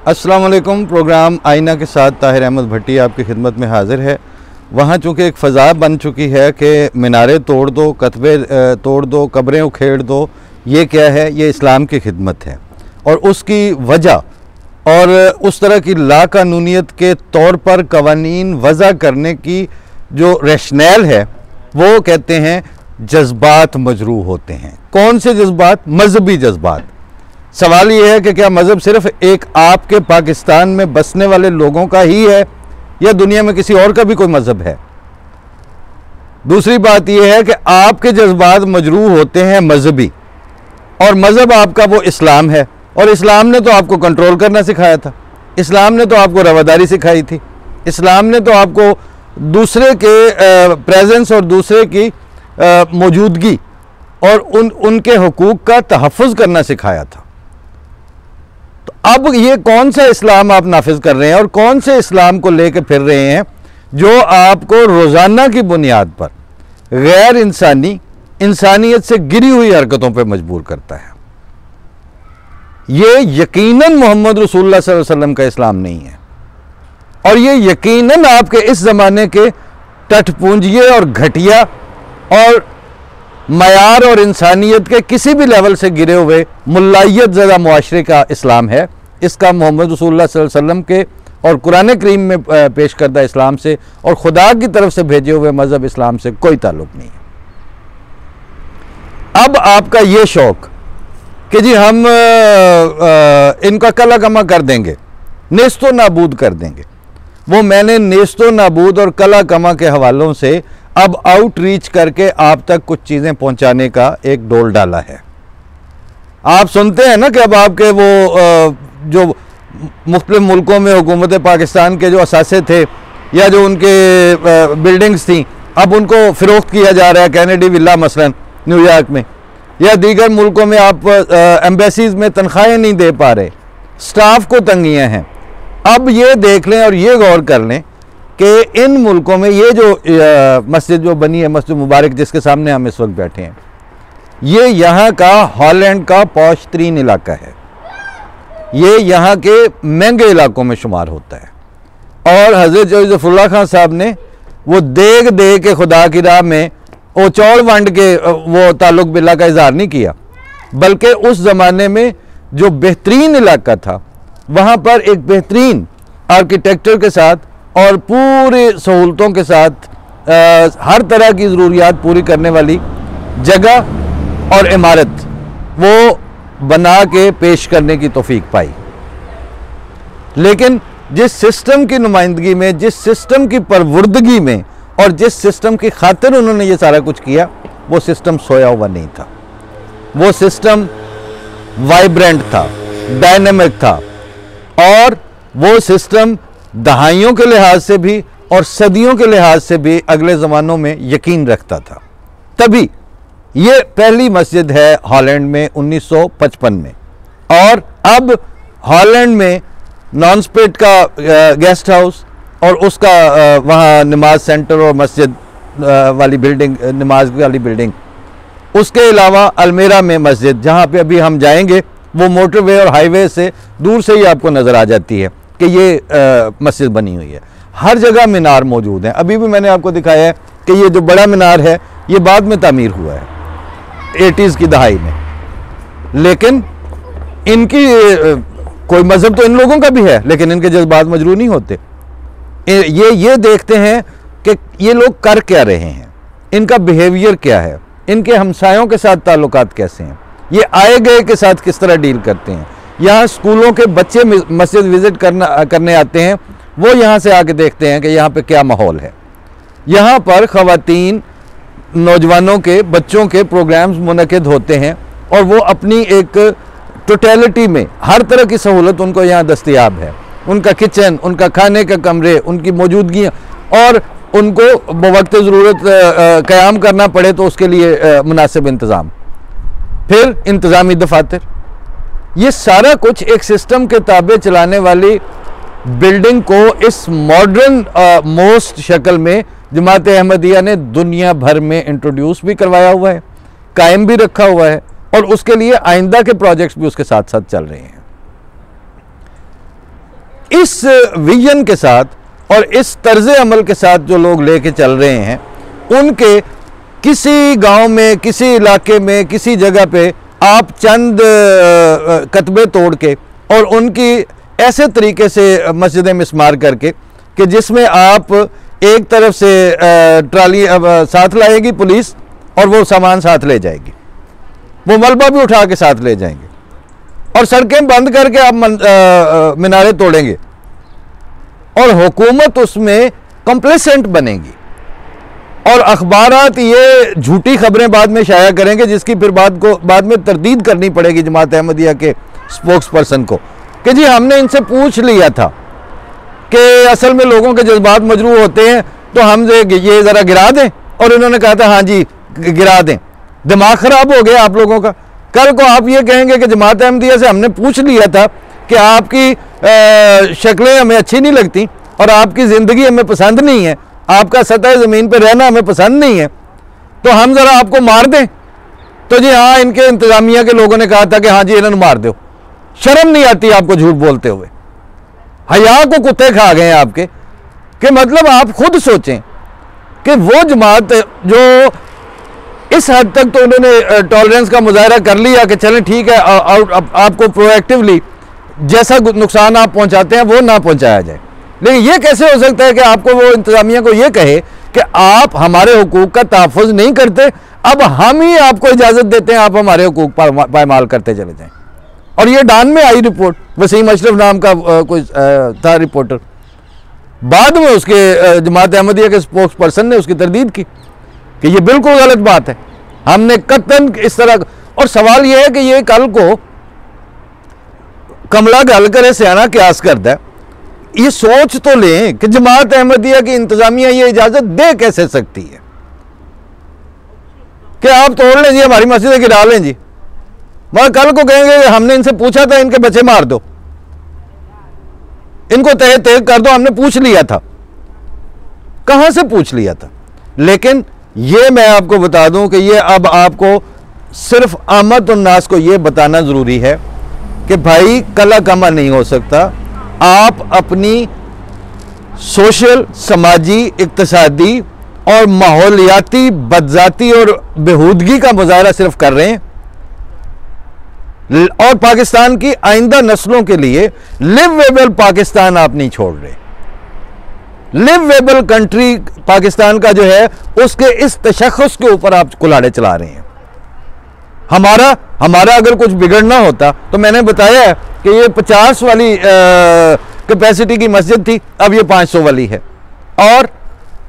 अस्सलाम वालेकुम। प्रोग्राम आईना के साथ ताहिर अहमद भट्टी आपकी खिदमत में हाजिर है। वहाँ चूँकि एक फ़ज़ा बन चुकी है कि मीनारे तोड़ दो, कतबे तोड़ दो, कब्रें उखेड़ दो, ये क्या है? ये इस्लाम की खिदमत है। और उसकी वजह और उस तरह की लाकानूनियत के तौर पर कवानीन वज़ा करने की जो रैशनैल है वो कहते हैं जज्बात मजरूह होते हैं। कौन से जज्बात? मजहबी जज्बात। सवाल ये है कि क्या मज़हब सिर्फ एक आपके पाकिस्तान में बसने वाले लोगों का ही है या दुनिया में किसी और का भी कोई मज़हब है? दूसरी बात यह है कि आपके जज्बात मजरूह होते हैं मजहबी, और मज़हब आपका वो इस्लाम है, और इस्लाम ने तो आपको कंट्रोल करना सिखाया था, इस्लाम ने तो आपको रवादारी सिखाई थी, इस्लाम ने तो आपको दूसरे के प्रेजेंस और दूसरे की मौजूदगी और उनके हुकूक का तहफ़्फ़ुज़ करना सिखाया था। तो अब ये कौन सा इस्लाम आप नाफिज कर रहे हैं और कौन से इस्लाम को लेकर फिर रहे हैं जो आपको रोज़ाना की बुनियाद पर गैर इंसानी, इंसानियत से गिरी हुई हरकतों पर मजबूर करता है? ये यकीनन मोहम्मद रसूलुल्लाह सल्लल्लाहु अलैहि वसल्लम का इस्लाम नहीं है, और ये यकीनन आपके इस ज़माने के टटपूंजिए और घटिया और मयार और इंसानियत के किसी भी लेवल से गिरे हुए मुल्लायत ज़दा मुआशरे का इस्लाम है। इसका मोहम्मद रसूलुल्लाह सल्लल्लाहु अलैहि वसल्लम के और कुरान करीम में पेश करदा इस्लाम से और खुदा की तरफ से भेजे हुए मज़हब इस्लाम से कोई ताल्लुक़ नहीं है। अब आपका ये शौक़ कि जी हम इनका कला कमा कर देंगे, नेस्तो नाबूद कर देंगे, वो मैंने नेस्तो नाबूद और कला कमा के हवालों से अब आउटरीच करके आप तक कुछ चीज़ें पहुंचाने का एक डोल डाला है। आप सुनते हैं ना कि अब आपके वो जो मुख्तलिफ मुल्कों में हुकूमत पाकिस्तान के जो असासे थे या जो उनके बिल्डिंग्स थी, अब उनको फ़रोख्त किया जा रहा है। कैनेडी विला मसलन न्यूयॉर्क में या दीगर मुल्कों में आप एम्बेसीज़ में तनख्वाहें नहीं दे पा रहे, स्टाफ को तंगियाँ हैं। अब ये देख लें और ये गौर कर लें कि इन मुल्कों में ये जो मस्जिद जो बनी है, मस्जिद मुबारक जिसके सामने हम इस वक्त बैठे हैं, ये यहाँ का हॉलैंड का पॉश तरीन इलाका है। ये यहाँ के महंगे इलाकों में शुमार होता है। और हज़रत ज़फ़रुल्लाह खान साहब ने वो देग दे के खुदा की राह में वो चौड़ वंड के वो ताल्लुक़ बिल्ला का इज़हार नहीं किया, बल्कि उस ज़माने में जो बेहतरीन इलाका था वहाँ पर एक बेहतरीन आर्किटेक्चर के साथ और पूरी सहूलतों के साथ हर तरह की ज़रूरियात पूरी करने वाली जगह और इमारत वो बना के पेश करने की तौफीक पाई। लेकिन जिस सिस्टम की नुमाइंदगी में, जिस सिस्टम की परवुर्दगी में और जिस सिस्टम की खातिर उन्होंने ये सारा कुछ किया, वो सिस्टम सोया हुआ नहीं था। वो सिस्टम वाइब्रेंट था, डायनेमिक था, और वो सिस्टम दहाइयों के लिहाज से भी और सदियों के लिहाज से भी अगले ज़मानों में यकीन रखता था। तभी ये पहली मस्जिद है हॉलैंड में 1955 में, और अब हॉलैंड में नॉनस्पिट का गेस्ट हाउस और उसका वहाँ नमाज सेंटर और मस्जिद वाली बिल्डिंग, नमाज वाली बिल्डिंग, उसके अलावा अल्मेरा में मस्जिद जहाँ पे अभी हम जाएंगे, वो मोटरवे और हाईवे से दूर से ही आपको नज़र आ जाती है कि ये मस्जिद बनी हुई है। हर जगह मीनार मौजूद हैं। अभी भी मैंने आपको दिखाया है कि ये जो बड़ा मीनार है ये बाद में तामीर हुआ है 80s की दहाई में, लेकिन इनकी कोई मज़हब तो इन लोगों का भी है, लेकिन इनके जज्बात मजरूह नहीं होते। ये देखते हैं कि ये लोग कर क्या रहे हैं, इनका बिहेवियर क्या है, इनके हमसायों के साथ ताल्लुकात कैसे हैं, ये आए गए के साथ किस तरह डील करते हैं। यहाँ स्कूलों के बच्चे मस्जिद विज़िट करने आते हैं, वो यहाँ से आके देखते हैं कि यहाँ पे क्या माहौल है। यहाँ पर ख़वातीन, नौजवानों के, बच्चों के प्रोग्राम्स मुनक़िद होते हैं, और वो अपनी एक टोटलिटी में हर तरह की सहूलत उनको यहाँ दस्तयाब है। उनका किचन, उनका खाने का कमरे, उनकी मौजूदगियाँ, और उनको बवक्त ज़रूरत क़याम करना पड़े तो उसके लिए मुनासिब इंतज़ाम, फिर इंतज़ामी दफातर, ये सारा कुछ एक सिस्टम के ताबे चलाने वाली बिल्डिंग को इस मॉडर्न मोस्ट शक्ल में जमात अहमदिया ने दुनिया भर में इंट्रोड्यूस भी करवाया हुआ है, कायम भी रखा हुआ है, और उसके लिए आइंदा के प्रोजेक्ट्स भी उसके साथ साथ चल रहे हैं। इस विजन के साथ और इस तर्ज अमल के साथ जो लोग लेके चल रहे हैं, उनके किसी गांव में, किसी इलाके में, किसी जगह पे आप चंद कतबे तोड़ के और उनकी ऐसे तरीके से मस्जिदें मिस्मार करके कि जिसमें आप एक तरफ से ट्राली साथ लाएगी पुलिस और वो सामान साथ ले जाएगी, वो मलबा भी उठा के साथ ले जाएंगे, और सड़कें बंद करके आप मीनारे तोड़ेंगे और हुकूमत उसमें कंप्लेसेंट बनेगी और अखबारात ये झूठी खबरें बाद में शाया करेंगे, जिसकी फिर बाद में तरदीद करनी पड़ेगी जमात अहमदिया के स्पोक्स पर्सन को कि जी हमने इनसे पूछ लिया था कि असल में लोगों के जज्बात मजरूह होते हैं तो हम ये ज़रा गिरा दें, और इन्होंने कहा था हाँ जी गिरा दें। दिमाग ख़राब हो गया आप लोगों का। कल को आप ये कहेंगे कि जमात अहमदिया से हमने पूछ लिया था कि आपकी शक्लें हमें अच्छी नहीं लगती और आपकी ज़िंदगी हमें पसंद नहीं है, आपका सतह ज़मीन पर रहना हमें पसंद नहीं है, तो हम ज़रा आपको मार दें। तो जी हाँ, इनके इंतज़ामिया के लोगों ने कहा था कि हाँ जी इन्होंने मार दो। शर्म नहीं आती आपको झूठ बोलते हुए? हया को कुत्ते खा गए हैं आपके। कि मतलब आप खुद सोचें कि वो जमात जो इस हद तक तो उन्होंने टॉलरेंस का मुजाहरा कर लिया कि चलें ठीक है, आपको प्रोएक्टिवली जैसा नुकसान आप पहुंचाते हैं वो ना पहुंचाया जाए। लेकिन ये कैसे हो सकता है कि आपको वो इंतजामिया को ये कहे कि आप हमारे हुकूक का तहफ़्फ़ुज़ नहीं करते, अब हम ही आपको इजाज़त देते हैं आप हमारे हुकूक पायमाल करते चले जाएं। और ये डान में आई रिपोर्ट, वसीम अशरफ नाम का कोई था रिपोर्टर, बाद में उसके जमात अहमदिया के स्पोक्स पर्सन ने उसकी तरदीद की कि ये बिल्कुल गलत बात है, हमने कतन इस तरह। और सवाल यह है कि ये कल को कमला गल करे सियाना क्यास करता है, ये सोच तो लें कि जमात अहमदिया की इंतजामिया ये इजाजत दे कैसे सकती है कि आप तोड़ लें जी, हमारी मस्जिदें गिरा लें जी, मगर कल को कहेंगे हमने इनसे पूछा था इनके बच्चे मार दो, इनको तय तय कर दो, हमने पूछ लिया था। कहां से पूछ लिया था? लेकिन ये मैं आपको बता दूं कि ये अब आपको सिर्फ आमद उन्नास को ये बताना जरूरी है कि भाई कला कमा नहीं हो सकता। आप अपनी सोशल, समाजी, इक्तिसादी और माहौलियाती बदजाती और बेहूदगी का मुजाहरा सिर्फ कर रहे हैं, और पाकिस्तान की आइंदा नस्लों के लिए लिवेबल पाकिस्तान आप नहीं छोड़ रहे। लिवेबल कंट्री पाकिस्तान का जो है उसके इस तशख़्ख़ुस के ऊपर आप कुल्हाड़े चला रहे हैं। हमारा अगर कुछ बिगड़ना होता तो मैंने बताया है कि ये 50 वाली कैपेसिटी की मस्जिद थी, अब ये 500 वाली है, और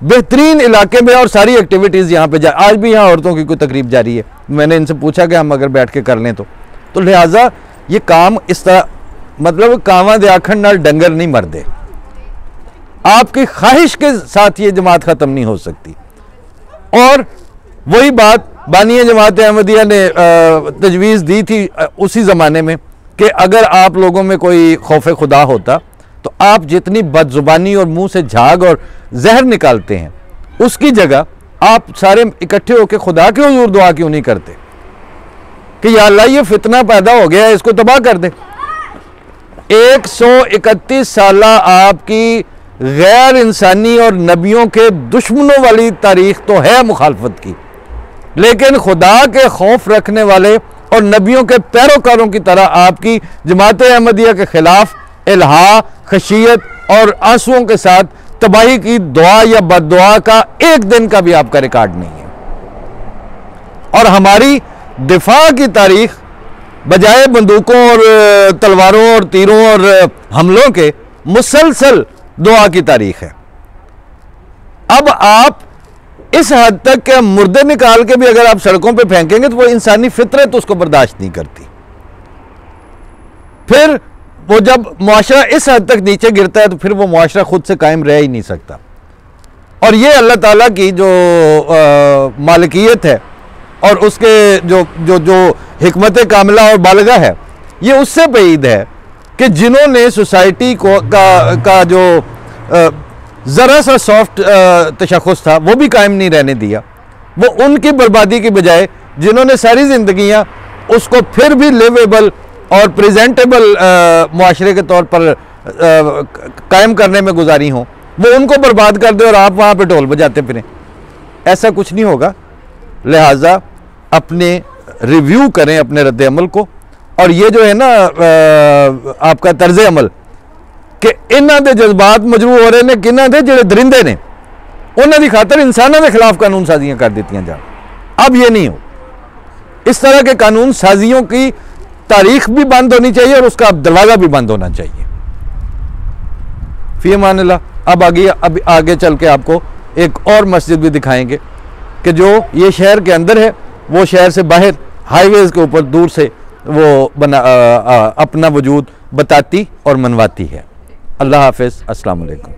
बेहतरीन इलाके में, और सारी एक्टिविटीज़ यहाँ पे आज भी यहाँ औरतों की कोई तकरीब जारी है। मैंने इनसे पूछा कि हम अगर बैठ के कर लें तो लिहाजा ये काम इस तरह, मतलब कावा दे आखन नाल डंगर नहीं मरदे, आपकी ख्वाहिश के साथ ये जमात ख़त्म नहीं हो सकती। और वही बात बानिया जमात अहमदिया ने तजवीज़ दी थी उसी ज़माने में कि अगर आप लोगों में कोई खौफ खुदा होता तो आप जितनी बदजुबानी और मुंह से झाग और जहर निकालते हैं उसकी जगह आप सारे इकट्ठे होकर खुदा के हुजूर दुआ क्यों नहीं करते कि या अल्लाह ये फितना पैदा हो गया है, इसको तबाह कर दे। 131 साल आपकी गैर इंसानी और नबियों के दुश्मनों वाली तारीख तो है मुखालफत की, लेकिन खुदा के खौफ रखने वाले और नबियों के पैरोकारों की तरह आपकी जमात अहमदिया के खिलाफ इल्हा, खशियत और आंसुओं के साथ तबाही की दुआ या बद्दुआ का एक दिन का भी आपका रिकॉर्ड नहीं है। और हमारी दिफा की तारीख बजाय बंदूकों और तलवारों और तीरों और हमलों के मुसलसल दुआ की तारीख है। अब आप इस हद तक के मुर्दे निकाल के भी अगर आप सड़कों पे फेंकेंगे तो वो इंसानी फितरत उसको बर्दाश्त नहीं करती। फिर वो जब मुआशरा इस हद तक नीचे गिरता है तो फिर वो मुआशरा खुद से कायम रह ही नहीं सकता। और ये अल्लाह ताला की जो मालिकियत है और उसके जो जो जो हिकमत कामिला और बालगा है, ये उससे बईद है कि जिन्होंने सोसाइटी को का जो ज़रा सा सॉफ्ट तशख़्ख़ुस था वो भी कायम नहीं रहने दिया, वो उनकी बर्बादी की बजाय जिन्होंने सारी ज़िंदगियाँ उसको फिर भी लिवेबल और प्रेजेंटेबल मुआशरे के तौर पर कायम करने में गुजारी हों, वो उनको बर्बाद कर दे और आप वहाँ पे ढोल बजाते फिरें। ऐसा कुछ नहीं होगा। लिहाजा अपने रिव्यू करें अपने रद्द अमल को। और ये जो है ना आपका तर्ज अमल कि इन्हों के जज्बात मजरू हो रहे हैं, किन्हों के जो दरिंदे ने उन्होंने खातर इंसानों के खिलाफ कानून साजियाँ कर दी जाए। अब ये नहीं हो। इस तरह के कानून साजियों की तारीख भी बंद होनी चाहिए और उसका दरवाज़ा भी बंद होना चाहिए। फी अमान अल्लाह। अब आगे चल के आपको एक और मस्जिद भी दिखाएंगे कि जो ये शहर के अंदर है, वो शहर से बाहर हाईवेज़ के ऊपर दूर से वो अपना वजूद बताती और मनवाती है। अल्लाह हाफ़िज़। अस्सलाम वालेकुम।